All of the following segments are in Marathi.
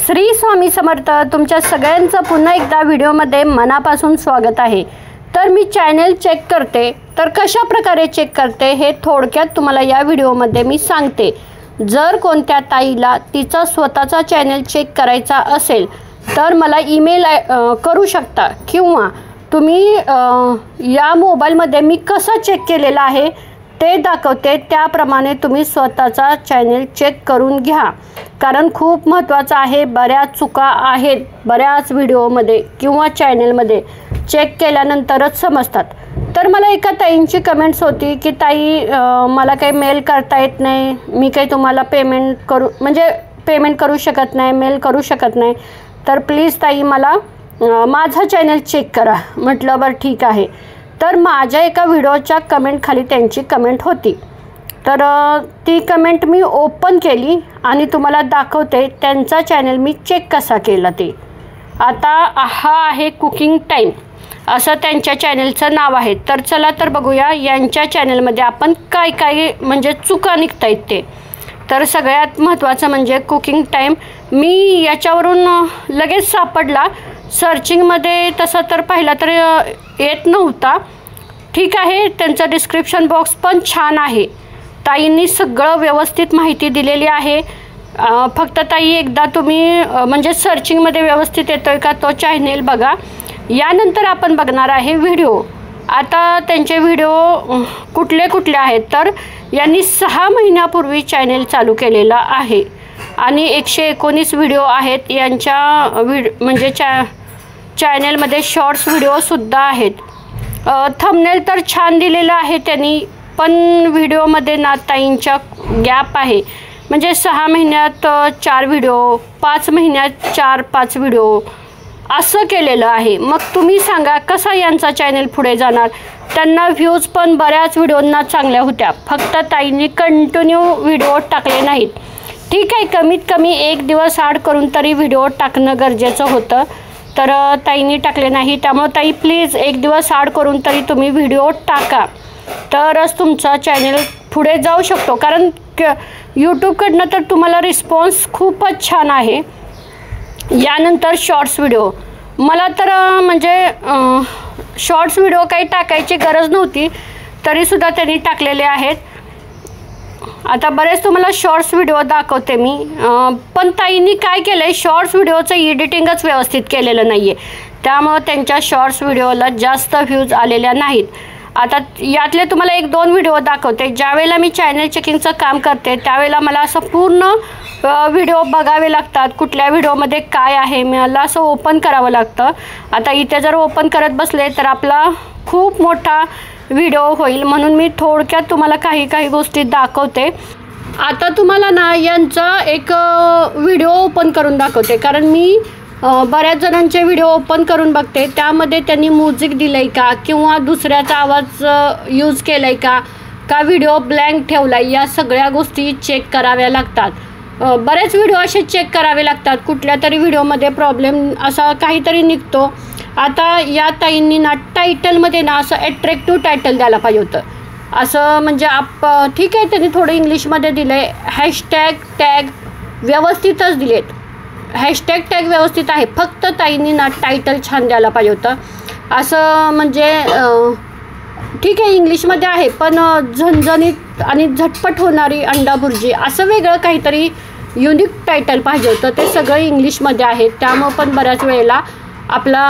श्री स्वामी समर्थ। तुमच्या सगळ्यांचं पुन्हा एकदा व्हिडिओमध्ये मनापासून स्वागत आहे। तर मी चॅनल चेक करते, तर कशा प्रकारे चेक करते हे थोडक्यात तुम्हाला या व्हिडिओमध्ये मी सांगते। जर कोणत्या ताईला तिचा स्वतःचा चॅनल चेक करायचा असेल तर मला ईमेल करू शकता, किंवा तुम्ही या मोबाईलमध्ये मी कसा चेक केलेला आहे ते दाखवते, त्याप्रमाणे तुम्ही स्वतःचा चॅनल चेक करून घ्या, कारण खूप महत्त्वाचं आहे। बऱ्याच चुका आहेत बऱ्याच व्हिडिओमध्ये किंवा चॅनलमध्ये, चेक केल्यानंतरच समजतात। तर मला एका ताईंची कमेंट्स होती की ताई मला काही मेल करता येत नाही, मी काही तुम्हाला पेमेंट करू शकत नाही, मेल करू शकत नाही, तर प्लीज ताई मला माझा चॅनल चेक करा। म्हटलं बरं ठीक आहे। तर माझ्या एका व्हिडिओच्या कमेंट खाली त्यांची कमेंट होती, तर ती कमेंट मी ओपन केली आणि तुम्हाला दाखवते त्यांचा चॅनल मी चेक कसा केला ते। आता हा आहे कुकिंग टाईम असं त्यांच्या चॅनलचं नाव आहे। तर चला तर बघूया यांच्या चॅनलमध्ये आपण काय काय म्हणजे चुका निघतायत ते। तर सगळ्यात महत्त्वाचं म्हणजे कुकिंग टाईम मी याच्यावरून लगेच सापडला, सर्चिंगमध्ये तसं तर पाहिला तर येत नव्हता। ठीक आहे, त्यांचा डिस्क्रिप्शन बॉक्स पण छान आहे, ताईंनी सगळं व्यवस्थित माहिती दिलेली आहे। फक्त ताई एकदा तुम्ही म्हणजे सर्चिंगमध्ये व्यवस्थित येतोय का तो चॅनल बघा। यानंतर आपण बघणार आहे व्हिडिओ। आता त्यांचे व्हिडिओ कुठले कुठले आहेत, तर यांनी 6 महिन्यापूर्वी चॅनल चालू केलेला आहे आणि 119 व्हिडिओ आहेत यांच्या म्हणजे चॅनलमध्ये शॉर्ट्स व्हिडिओसुद्धा आहेत। थंबनेल तर छान दिलेलं आहे त्यांनी, पण व्हिडिओमध्ये ना ताईंच्या गॅप आहे, म्हणजे 6 महिन्यात 4 व्हिडिओ, 5 महिन्यात 4-5 व्हिडिओ असं केलेलं आहे। मग तुम्ही सांगा कसा यांचा चॅनल पुढे जाणार। त्यांना व्ह्यूज पण बऱ्याच व्हिडिओंना चांगल्या होत्या, फक्त ताईंनी कंटिन्यू व्हिडिओ टाकले नाहीत। ठीक आहे, कमीत कमी 1 दिवस आड करून तरी व्हिडिओ टाकणं गरजेचं होतं, तर ताईंनी टाकले नाही। त्यामुळे ताई प्लीज 1 दिवस आड करून तरी तुम्ही व्हिडिओ टाका, तरच तुमचा चॅनल पुढे जाऊ शकतो, कारण यूट्यूबकडनं तर तुम्हाला रिस्पॉन्स खूपच छान आहे। यानंतर शॉर्ट्स व्हिडिओ, मला तर म्हणजे शॉर्ट्स व्हिडिओ काही टाकायची गरज नव्हती, तरीसुद्धा त्यांनी टाकलेले आहेत। आता बरेच तुम्हाला शॉर्ट्स व्हिडिओ दाखवते मी, पण ताईंनी काय केलं आहे, शॉर्ट्स व्हिडिओचं एडिटिंगच व्यवस्थित केलेलं नाही आहे, त्यामुळं त्यांच्या शॉर्ट्स व्हिडिओला जास्त व्ह्यूज आलेल्या नाहीत। आता यातले तुम्हाला 1-2 व्हिडिओ दाखवते। ज्यावेळेला मी चॅनल चेकिंगचं काम करते त्यावेळेला मला असं पूर्ण व्हिडिओ बघावे लागतात, कुठल्या व्हिडिओमध्ये काय आहे मला असं ओपन करावं लागतं। आता इथे जर ओपन करत बसले तर आपला खूप मोठा व्हिडिओ होईल, म्हणून मी थोडक्यात तुम्हाला काही गोष्टी दाखवते। आता तुम्हाला ना यांचा एक व्हिडिओ ओपन करून दाखवते, कारण मी बऱ्याच जणांचे व्हिडिओ ओपन करून बघते, त्यामध्ये त्यांनी म्युझिक दिलं आहे का किंवा दुसऱ्याचा आवाज यूज केला आहे का व्हिडिओ ब्लँक ठेवला आहे, या सगळ्या गोष्टी चेक कराव्या लागतात। बरेच व्हिडिओ असे चेक करावे लागतात, कुठल्या तरी व्हिडिओमध्ये प्रॉब्लेम असा काहीतरी निघतो। आता या ताईंनी ना टायटलमध्ये ना असं ॲट्रॅक्टिव्ह टायटल द्यायला पाहिजे होतं, असं म्हणजे ठीक आहे त्यांनी थोडं इंग्लिशमध्ये दिलं आहे, टॅग व्यवस्थितच दिलेत, टॅग व्यवस्थित आहे, फक्त ताईंनी ना टायटल छान द्यायला पाहिजे होतं। असं म्हणजे ठीक आहे इंग्लिशमध्ये आहे, पण झणझणीत आणि झटपट होणारी अंडा भुर्जी असं वेगळं काहीतरी युनिक टायटल पाहिजे होतं, ते सगळं इंग्लिशमध्ये आहे, त्यामुळं पण बऱ्याच वेळेला आपला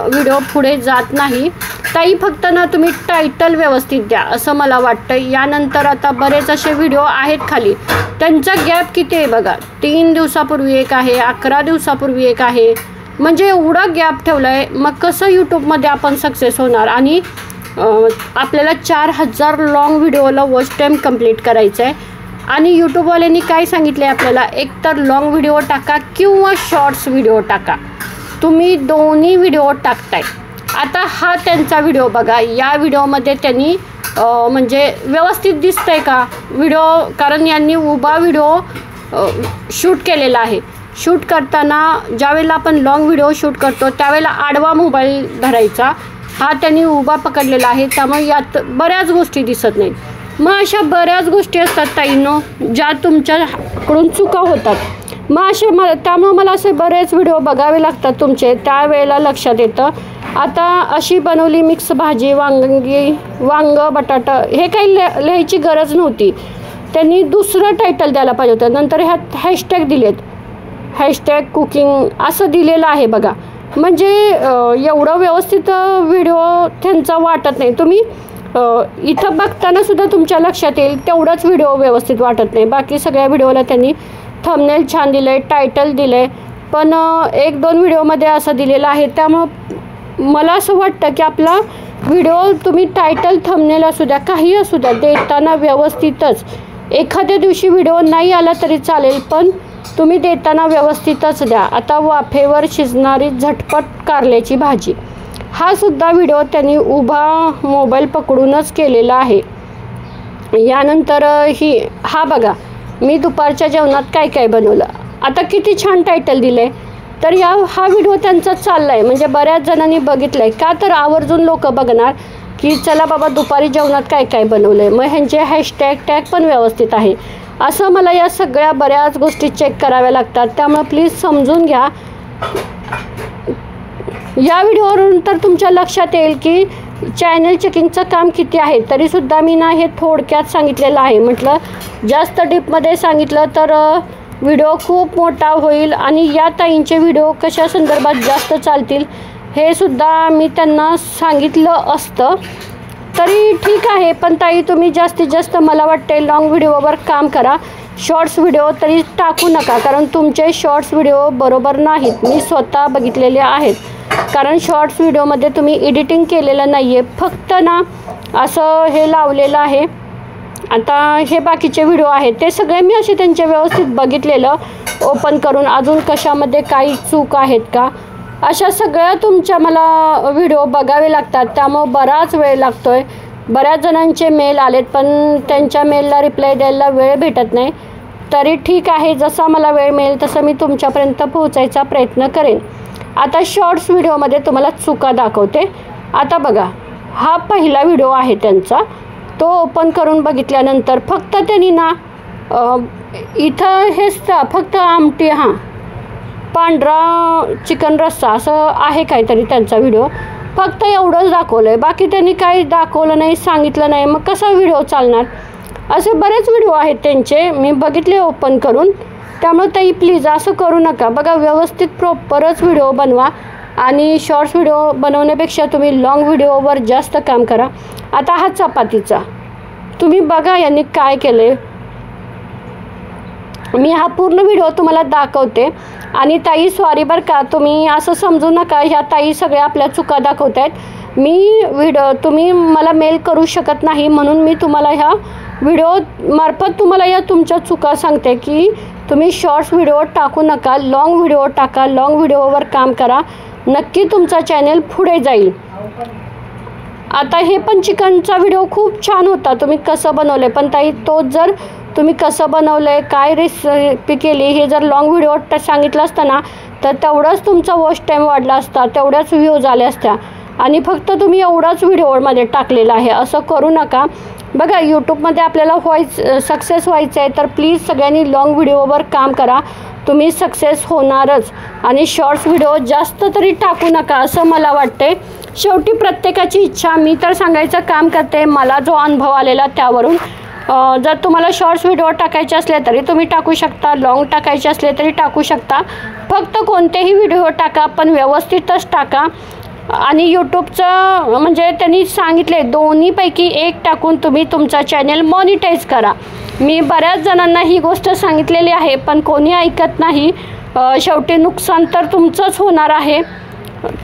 व्हिडिओ पुढे जात नाही। ताई फक्त ना तुम्ही टायटल व्यवस्थित द्या असं मला वाटतं। यानंतर आता बरेच असे व्हिडिओ आहेत खाली, त्यांचा गॅप किती आहे बघा, 3 दिवसापूर्वी एक आहे, 11 दिवसापूर्वी एक आहे, म्हणजे एवढा गॅप ठेवला आहे। मग कसं यूट्यूबमध्ये आपण सक्सेस होणार, आणि आपल्याला 4000 लॉंग व्हिडिओला वॉच टाईम कंप्लीट करायचं आहे, आणि यूट्यूबवाल्यांनी काय सांगितलं आहे आपल्याला, एकतर लॉंग व्हिडिओ टाका किंवा शॉर्ट्स व्हिडिओ टाका, तुम्ही दोन्ही व्हिडिओ टाकताय। आता हा त्यांचा व्हिडिओ बघा, या व्हिडिओमध्ये त्यांनी म्हणजे व्यवस्थित दिसतंय का व्हिडिओ, कारण यांनी उभा व्हिडिओ शूट केलेला आहे। शूट करताना ज्यावेळेला आपण लॉंग व्हिडिओ शूट करतो त्यावेळेला आडवा मोबाईल धरायचा, हा त्यांनी उभा पकडलेला आहे, त्यामुळे यात बऱ्याच गोष्टी दिसत नाहीत। मग अशा बऱ्याच गोष्टी असतात ताईंनो ज्या तुमच्याकडून चुका होतात, मग त्यामुळे मला असे बरेच व्हिडिओ बघावे लागतात तुमचे, त्यावेळेला लक्षात येतं. आता अशी बनवली मिक्स भाजी, वांग बटाटा, हे काही लिहायची गरज नव्हती. त्यांनी दुसरं टायटल द्यायला पाहिजे होतं. नंतर ह्यात हॅशटॅग दिलेत, हॅशटॅग कुकिंग असं दिलेलं आहे बघा. म्हणजे एवढं व्यवस्थित व्हिडिओ त्यांचा वाटत नाही. तुम्ही इथं बघताना सुद्धा तुमच्या लक्षात येईल तेवढंच व्हिडिओ व्यवस्थित वाटत नाही. बाकी सगळ्या व्हिडिओला त्यांनी थंबनेल छान दिलं आहे, टायटल दिलं आहे, पण 1-2 व्हिडिओमध्ये असं दिलेलं आहे. त्यामुळं मला असं वाटतं की आपला व्हिडिओ तुम्ही टायटल थंबनेल असू द्या, काही असू द्या, देताना व्यवस्थितच. एखाद्या दिवशी व्हिडिओ नाही आला तरी चालेल, पण तुम्ही देताना व्यवस्थितच द्या. आता वाफेवर शिजणारी झटपट कारल्याची भाजी, हा सुद्धा व्हिडिओ त्यांनी उभा मोबाईल पकडूनच केलेला आहे. यानंतर हा बघा, मी दुपारच्या जेवणात काय काय बनवलं. आता किती छान टायटल दिलं आहे. तर हा व्हिडिओ त्यांचा चालला आहे, म्हणजे बऱ्याच जणांनी बघितलं आहे. का तर आवर्जून लोक बघणार की चला बाबा दुपारी जेवणात काय काय बनवलं आहे. मग ह्यांचे टॅग पण व्यवस्थित आहे. असं मला या सगळ्या बऱ्याच गोष्टी चेक कराव्या लागतात. त्यामुळे प्लीज समजून घ्या. या व्हिडिओवरून तर तुमच्या लक्षात येईल की चॅनल चेकिंगचं काम किती आहे. तरीसुद्धा मी हे थोडक्यात सांगितलेलं आहे. म्हटलं जास्त डीपमध्ये सांगितलं तर व्हिडिओ खूप मोठा होईल आणि या ताईंचे व्हिडिओ कशा संदर्भात जास्त चालतील हे सुद्धा मी त्यांना सांगितलं असतं. तरी ठीक आहे, पण ताई तुम्ही जास्तीत जास्त मला वाटते लॉंग व्हिडिओवर काम करा. शॉर्ट्स व्हिडिओ तरी टाकू नका, कारण तुमचे शॉर्ट्स व्हिडिओ बरोबर नाहीत. मी स्वतः बघितलेले आहेत. कारण शॉर्ट्स व्हिडिओमध्ये तुम्ही एडिटिंग केलेलं नाही आहे, फक्त ना असं हे लावलेलं आहे. आता हे बाकीचे व्हिडिओ आहेत ते सगळे मी असे त्यांचे व्यवस्थित बघितलेलं ओपन करून, अजून कशामध्ये काही चूक आहेत का, अशा सगळ्या तुमच्या मला व्हिडिओ बघावे लागतात. त्यामुळं बराच वेळ लागतो आहे. बऱ्याच जणांचे मेल आलेत, पण त्यांच्या मेलला रिप्लाय द्यायला वेळ भेटत नाही. तरी ठीक आहे, जसा मला वेळ मिळेल तसं मी तुमच्यापर्यंत पोहोचायचा प्रयत्न करेन. आता शॉर्ट्स व्हिडिओमध्ये तुम्हाला चुका दाखवते. आता बघा, हा पहिला व्हिडिओ आहे त्यांचा. तो ओपन करून बघितल्यानंतर फक्त त्यांनी ना इथं हेच फक्त आमटी, पांढरा चिकन रस्सा असं आहे काहीतरी त्यांचा व्हिडिओ, फक्त एवढंच दाखवलं आहे. बाकी त्यांनी काही दाखवलं नाही, सांगितलं नाही. मग कसा व्हिडिओ चालणार. असे बरेच व्हिडिओ आहेत त्यांचे, मी बघितले ओपन करून. त्यामुळे ताई प्लीज असं करू नका. बघा, व्यवस्थित प्रॉपरच व्हिडिओ बनवा आणि शॉर्ट्स व्हिडिओ बनवण्यापेक्षा तुम्ही लॉंग व्हिडिओवर जास्त काम करा. आता हा चपातीचा तुम्ही बघा यांनी काय केले. मी हा पूर्ण व्हिडिओ तुम्हाला दाखवते. आणि ताई सॉरी बरं का, तुम्ही असं समजू नका ह्या ताई सगळ्या आपल्या चुका दाखवत आहेत. मी तुम्ही मला मेल करू शकत नाही, म्हणून मी तुम्हाला ह्या व्हिडिओ मार्फत तुम्हाला या तुमच्या चुका सांगते की तुम्ही शॉर्ट्स व्हिडिओ टाकू नका, लॉंग व्हिडिओ टाका. लॉंग व्हिडिओवर काम करा, नक्की तुमचा चॅनल पुढे जाईल. आता हे पण चिकनचा व्हिडिओ खूप छान होता, तुम्ही कसं बनवलं. पण ताई तोच जर तुम्ही कसं बनवलं आहे, काय रेसिपी केली, हे जर लॉंग व्हिडिओ सांगितलं असतं ना तर तेवढंच तुमचा वॉच टाईम वाढला असता, तेवढ्याच व्ह्यूज आल्या असत्या. आणि फक्त तुम्ही एवढाच व्हिडिओमध्ये टाकलेला आहे. असं करू नका. बघा, यूट्यूबमध्ये आपल्याला सक्सेस व्हायचं आहे तर प्लीज सगळ्यांनी लॉंग व्हिडिओवर काम करा. तुम्ही सक्सेस होणारच. आणि शॉर्ट्स व्हिडिओ जास्त तरी टाकू नका असं मला वाटते. शेवटी प्रत्येकाची इच्छा. मी तर सांगायचं काम करते, मला जो अनुभव आलेला त्यावरून. जर तुम्हाला शॉर्ट्स व्हिडिओ टाकायचे असले तरी तुम्ही टाकू शकता, लॉंग टाकायचे असले तरी टाकू शकता. फक्त कोणतेही व्हिडिओ टाका, पण व्यवस्थितच टाका. आणि यूट्यूबचं म्हणजे त्यांनी सांगितले दोन्हीपैकी एक टाकून तुम्ही तुमचा चॅनल मॉनिटाईज करा. मी बऱ्याच जणांना ही गोष्ट सांगितलेली आहे, पण कोणी ऐकत नाही. शेवटी नुकसान तर तुमचंच होणार आहे.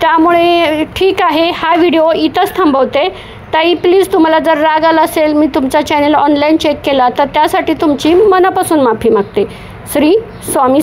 त्यामुळे ठीक आहे, हा व्हिडिओ इथंच थांबवते. ताई प्लीज तुम्हाला जर राग आला असेल, मी तुमचा चॅनल ऑनलाईन चेक केला तर त्यासाठी तुमची मनापासून माफी मागते. श्री स्वामी